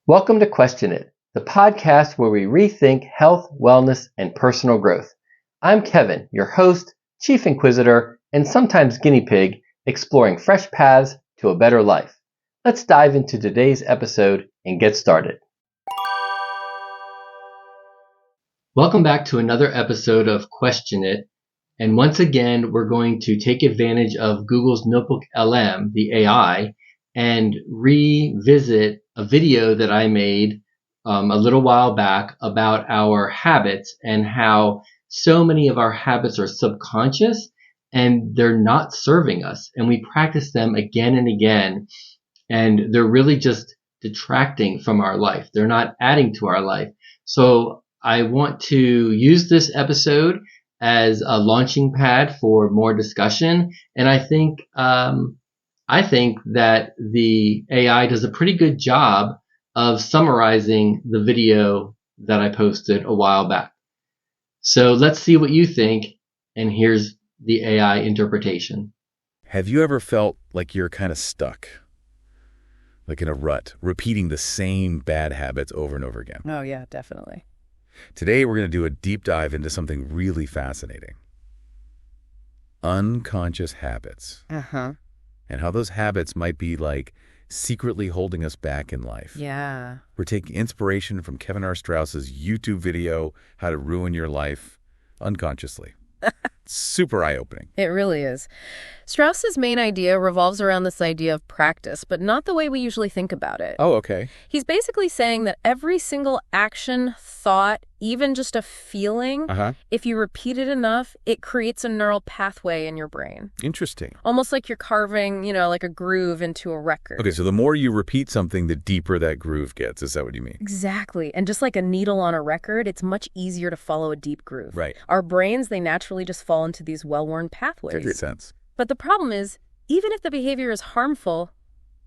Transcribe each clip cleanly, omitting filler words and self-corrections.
Welcome to Question It, the podcast where we rethink health, wellness, and personal growth. I'm Kevin, your host, chief inquisitor, and sometimes guinea pig, exploring fresh paths to a better life. Let's dive into today's episode and get started. Welcome back to another episode of Question It. And once again, we're going to take advantage of Google's Notebook LM, the AI, and revisit a video that I made a little while back about our habits and how so many of our habits are subconscious and they're not serving us. And we practice them again and again, and they're really just detracting from our life. They're not adding to our life. So I want to use this episode as a launching pad for more discussion. And I think that the AI does a pretty good job of summarizing the video that I posted a while back. So let's see what you think, and here's the AI interpretation. Have you ever felt like you're kind of stuck, like in a rut, repeating the same bad habits over and over again? Oh, yeah, definitely. Today, we're going to do a deep dive into something really fascinating. Unconscious habits. Uh-huh. And how those habits might be like secretly holding us back in life. Yeah. We're taking inspiration from Kevin R. Strauss's YouTube video, How to Ruin Your Life Unconsciously. Super eye-opening. It really is. Strauss's main idea revolves around this idea of practice, but not the way we usually think about it. Oh, okay. He's basically saying that every single action, thought, even just a feeling, if you repeat it enough, it creates a neural pathway in your brain. Interesting. Almost like you're carving, like a groove into a record. Okay, so the more you repeat something, the deeper that groove gets. Is that what you mean? Exactly. And just like a needle on a record, it's much easier to follow a deep groove. Right. Our brains, they naturally just fall into these well-worn pathways. That makes sense. But the problem is, even if the behavior is harmful,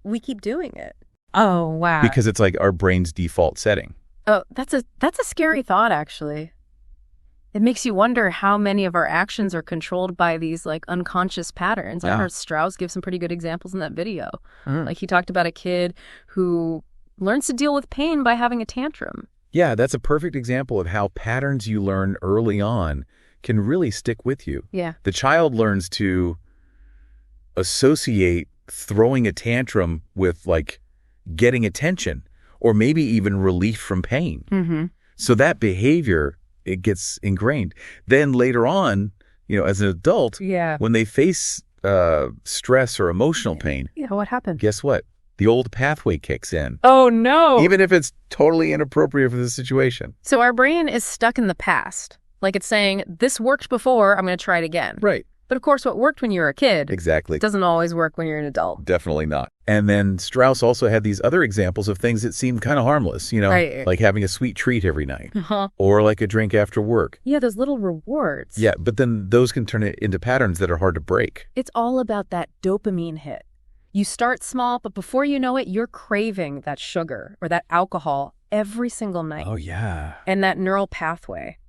we keep doing it. Oh, wow. Because it's like our brain's default setting. Oh, that's a scary thought, actually. It makes you wonder how many of our actions are controlled by these unconscious patterns. I heard Strauss give some pretty good examples in that video. Like he talked about a kid who learns to deal with pain by having a tantrum. Yeah, that's a perfect example of how patterns you learn early on can really stick with you. Yeah. The child learns to associate throwing a tantrum with getting attention or maybe even relief from pain. Mm-hmm. So that behavior, it gets ingrained. Then later on, as an adult, when they face stress or emotional pain, what happened? guess what? The old pathway kicks in. Oh, no. Even if it's totally inappropriate for the situation. So our brain is stuck in the past. Like it's saying, this worked before, I'm going to try it again. Right. But of course, what worked when you were a kid Exactly. doesn't always work when you're an adult. Definitely not. And then Strauss also had these other examples of things that seemed kind of harmless, Right. like having a sweet treat every night Uh-huh. or like a drink after work. Yeah, those little rewards. Yeah, but then those can turn it into patterns that are hard to break. It's all about that dopamine hit. You start small, but before you know it, you're craving that sugar or that alcohol every single night. Oh, yeah. And that neural pathway,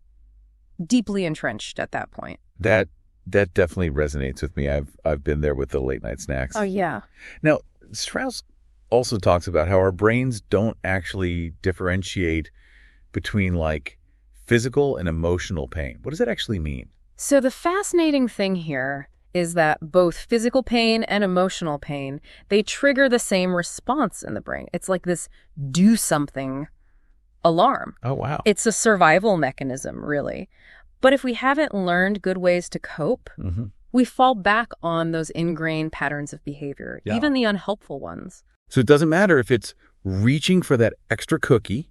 deeply entrenched at that point. That definitely resonates with me. I've been there with the late night snacks. Oh, yeah. Now, Strauss also talks about how our brains don't actually differentiate between physical and emotional pain. What does that actually mean? So the fascinating thing here is that both physical pain and emotional pain, they trigger the same response in the brain. It's like this do something alarm. Oh, wow. It's a survival mechanism, really. But if we haven't learned good ways to cope, we fall back on those ingrained patterns of behavior, even the unhelpful ones. So it doesn't matter if it's reaching for that extra cookie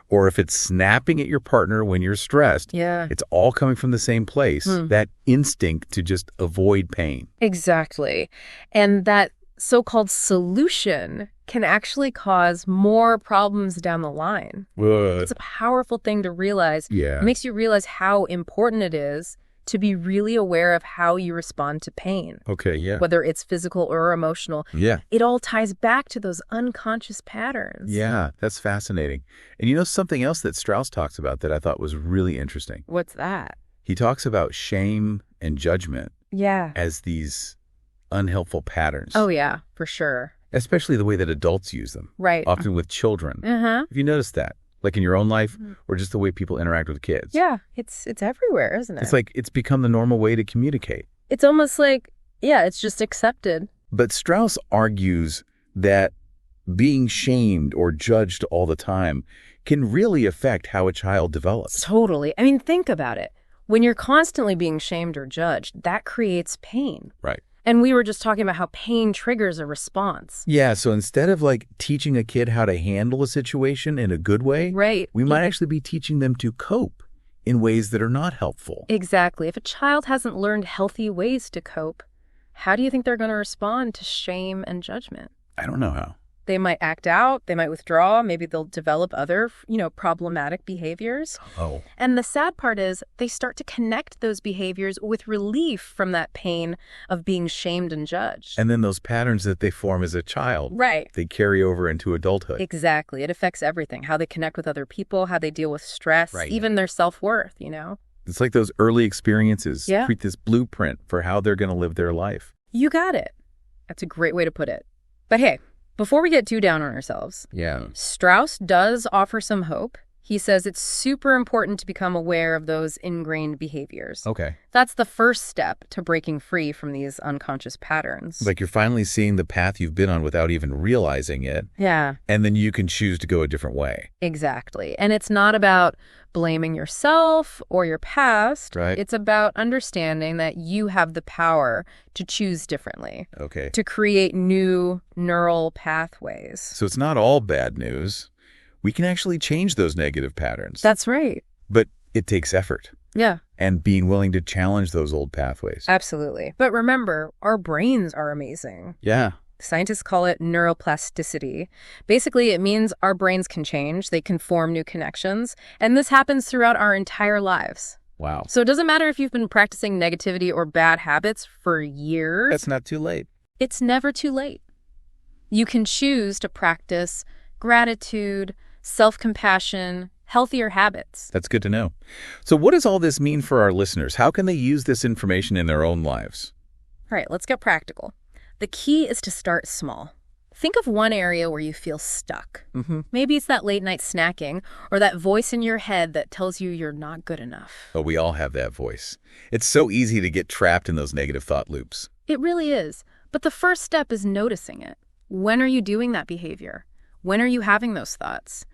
or if it's snapping at your partner when you're stressed. Yeah. It's all coming from the same place, that instinct to just avoid pain. Exactly. And that so-called solution can actually cause more problems down the line. It's a powerful thing to realize. Yeah. It makes you realize how important it is to be really aware of how you respond to pain. Okay, yeah. Whether it's physical or emotional. Yeah. It all ties back to those unconscious patterns. Yeah, that's fascinating. And something else that Strauss talks about that I thought was really interesting. What's that? He talks about shame and judgment Yeah. as these unhelpful patterns. Oh, yeah, for sure. Especially the way that adults use them. Right. Often with children. Uh-huh. Have you noticed that? Like in your own life or just the way people interact with kids? Yeah, it's everywhere, isn't it? It's like it's become the normal way to communicate. It's almost like, yeah, it's just accepted. But Strauss argues that being shamed or judged all the time can really affect how a child develops. Totally. I mean, think about it. When you're constantly being shamed or judged, that creates pain. Right. And we were just talking about how pain triggers a response. Yeah, so instead of like teaching a kid how to handle a situation in a good way, Right. we might actually be teaching them to cope in ways that are not helpful. Exactly. If a child hasn't learned healthy ways to cope, how do you think they're going to respond to shame and judgment? I don't know how. They might act out, they might withdraw, maybe they'll develop other, problematic behaviors. Oh. And the sad part is they start to connect those behaviors with relief from that pain of being shamed and judged. And then those patterns that they form as a child, Right. they carry over into adulthood. Exactly. It affects everything, how they connect with other people, how they deal with stress, Right. even their self-worth, It's like those early experiences Yeah. create this blueprint for how they're going to live their life. You got it. That's a great way to put it. But hey, before we get too down on ourselves, Yeah. Strauss does offer some hope. He says it's super important to become aware of those ingrained behaviors. Okay. That's the first step to breaking free from these unconscious patterns. Like you're finally seeing the path you've been on without even realizing it. Yeah, And then you can choose to go a different way. exactly. And it's not about blaming yourself or your past. Right. It's about understanding that you have the power to choose differently, Okay. to create new neural pathways. So it's not all bad news. We can actually change those negative patterns. That's right. But it takes effort Yeah. and being willing to challenge those old pathways. Absolutely. But remember, our brains are amazing. Yeah. Scientists call it neuroplasticity. Basically, it means our brains can change, they can form new connections, and this happens throughout our entire lives. Wow. So it doesn't matter if you've been practicing negativity or bad habits for years. That's not too late. It's never too late. You can choose to practice gratitude, self-compassion, healthier habits. That's good to know. So what does all this mean for our listeners? How can they use this information in their own lives? All right, let's get practical. The key is to start small. Think of one area where you feel stuck. Maybe it's that late night snacking or that voice in your head that tells you you're not good enough. Oh, we all have that voice. It's so easy to get trapped in those negative thought loops. It really is. But the first step is noticing it. When are you doing that behavior? When are you having those thoughts?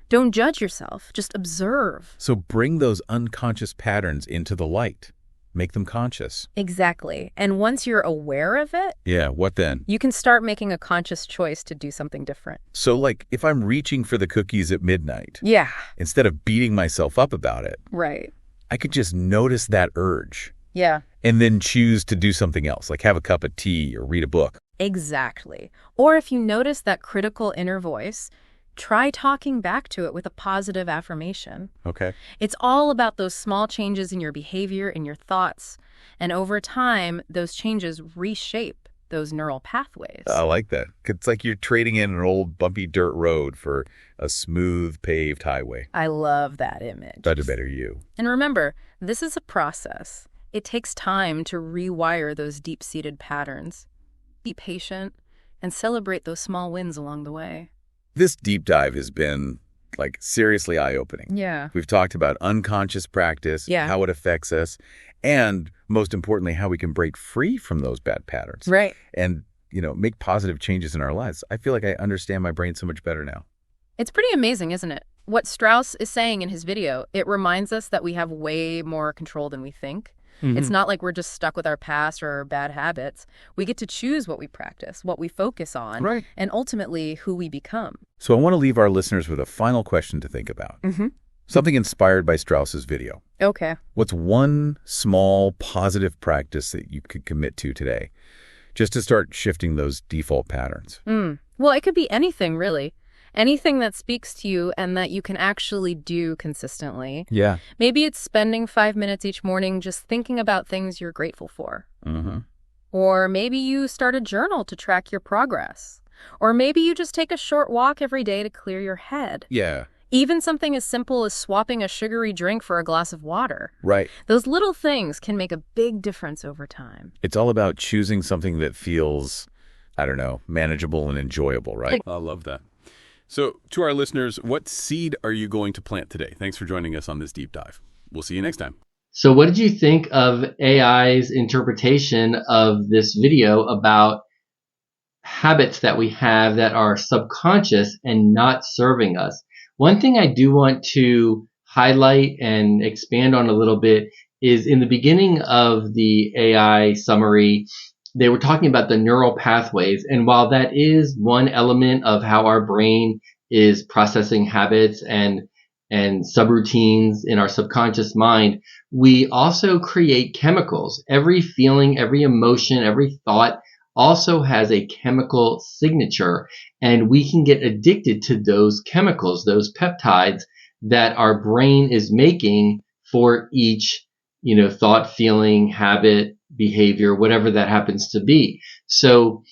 Don't judge yourself, just observe. So bring those unconscious patterns into the light. Make them conscious. Exactly. And once you're aware of it, Yeah, what then? you can start making a conscious choice to do something different. So like if I'm reaching for the cookies at midnight, Yeah, instead of beating myself up about it, right. I could just notice that urge Yeah, and then choose to do something else, like have a cup of tea or read a book. exactly. Or if you notice that critical inner voice, try talking back to it with a positive affirmation. Okay. It's all about those small changes in your behavior, in your thoughts. And over time, those changes reshape those neural pathways. I like that. It's like you're trading in an old bumpy dirt road for a smooth paved highway. I love that image. That's a better you. And remember, this is a process. It takes time to rewire those deep-seated patterns. Be patient and celebrate those small wins along the way. This deep dive has been like seriously eye-opening. Yeah. We've talked about unconscious practice, Yeah. how it affects us, and most importantly, how we can break free from those bad patterns. Right. And, make positive changes in our lives. I feel like I understand my brain so much better now. It's pretty amazing, isn't it? What Strauss is saying in his video, it reminds us that we have way more control than we think. It's not like we're just stuck with our past or our bad habits. We get to choose what we practice, what we focus on, Right. and ultimately who we become. So I want to leave our listeners with a final question to think about. Something inspired by Strauss's video. Okay. What's one small positive practice that you could commit to today just to start shifting those default patterns? Well, it could be anything, really. Anything that speaks to you and that you can actually do consistently. Yeah. Maybe it's spending 5 minutes each morning just thinking about things you're grateful for. Or maybe you start a journal to track your progress. Or maybe you just take a short walk every day to clear your head. Yeah. Even something as simple as swapping a sugary drink for a glass of water. Right. Those little things can make a big difference over time. It's all about choosing something that feels I don't know, manageable and enjoyable, right? I love that. So to our listeners, what seed are you going to plant today? Thanks for joining us on this deep dive. We'll see you next time. So what did you think of AI's interpretation of this video about habits that we have that are subconscious and not serving us? One thing I do want to highlight and expand on a little bit is in the beginning of the AI summary, they were talking about the neural pathways. And while that is one element of how our brain is processing habits and subroutines in our subconscious mind, we also create chemicals. Every feeling, every emotion, every thought also has a chemical signature, and we can get addicted to those chemicals, those peptides that our brain is making for each, thought, feeling, habit, behavior, whatever that happens to be. So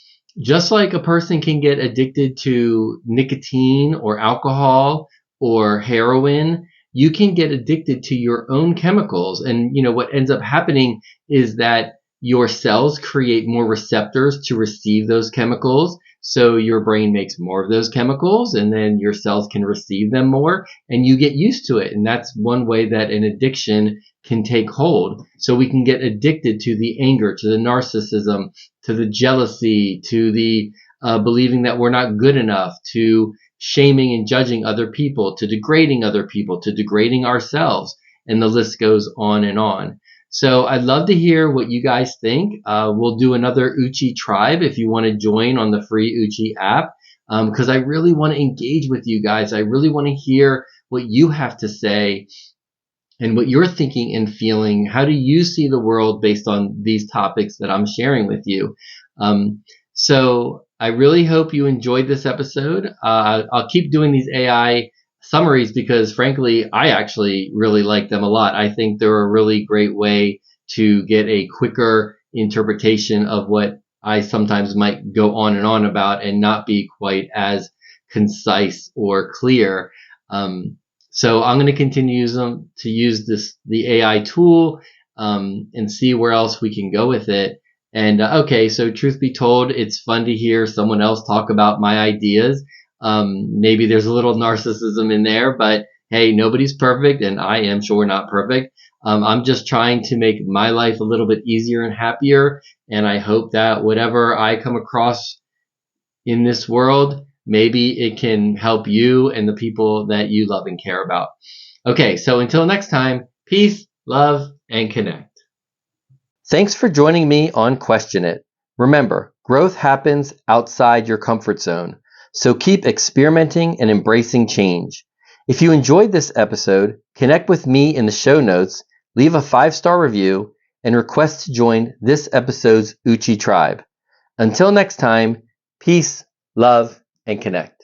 just like a person can get addicted to nicotine or alcohol or heroin, you can get addicted to your own chemicals. And, what ends up happening is that your cells create more receptors to receive those chemicals. So your brain makes more of those chemicals, and then your cells can receive them more, and you get used to it. And that's one way that an addiction can take hold. So we can get addicted to the anger, to the narcissism, to the jealousy, to the believing that we're not good enough, to shaming and judging other people, to degrading other people, to degrading ourselves. And the list goes on and on. So I'd love to hear what you guys think. We'll do another uchiTribe if you want to join on the free Uchi app, because I really want to engage with you guys. I really want to hear what you have to say and what you're thinking and feeling. How do you see the world based on these topics that I'm sharing with you? So I really hope you enjoyed this episode. I'll keep doing these AI summaries because, frankly, I actually really like them a lot. I think they're a really great way to get a quicker interpretation of what I sometimes might go on and on about and not be quite as concise or clear. So I'm going to continue to use the AI tool and see where else we can go with it. And okay, so truth be told, it's fun to hear someone else talk about my ideas. Maybe there's a little narcissism in there, but hey, nobody's perfect, and I am sure not perfect. I'm just trying to make my life a little bit easier and happier, and I hope that whatever I come across in this world, maybe it can help you and the people that you love and care about. Okay, so until next time, peace, love, and connect. Thanks for joining me on Question It. Remember, growth happens outside your comfort zone, so keep experimenting and embracing change. If you enjoyed this episode, connect with me in the show notes, leave a 5-star review, and request to join this episode's uchiTribe. Until next time, peace, love, and connect.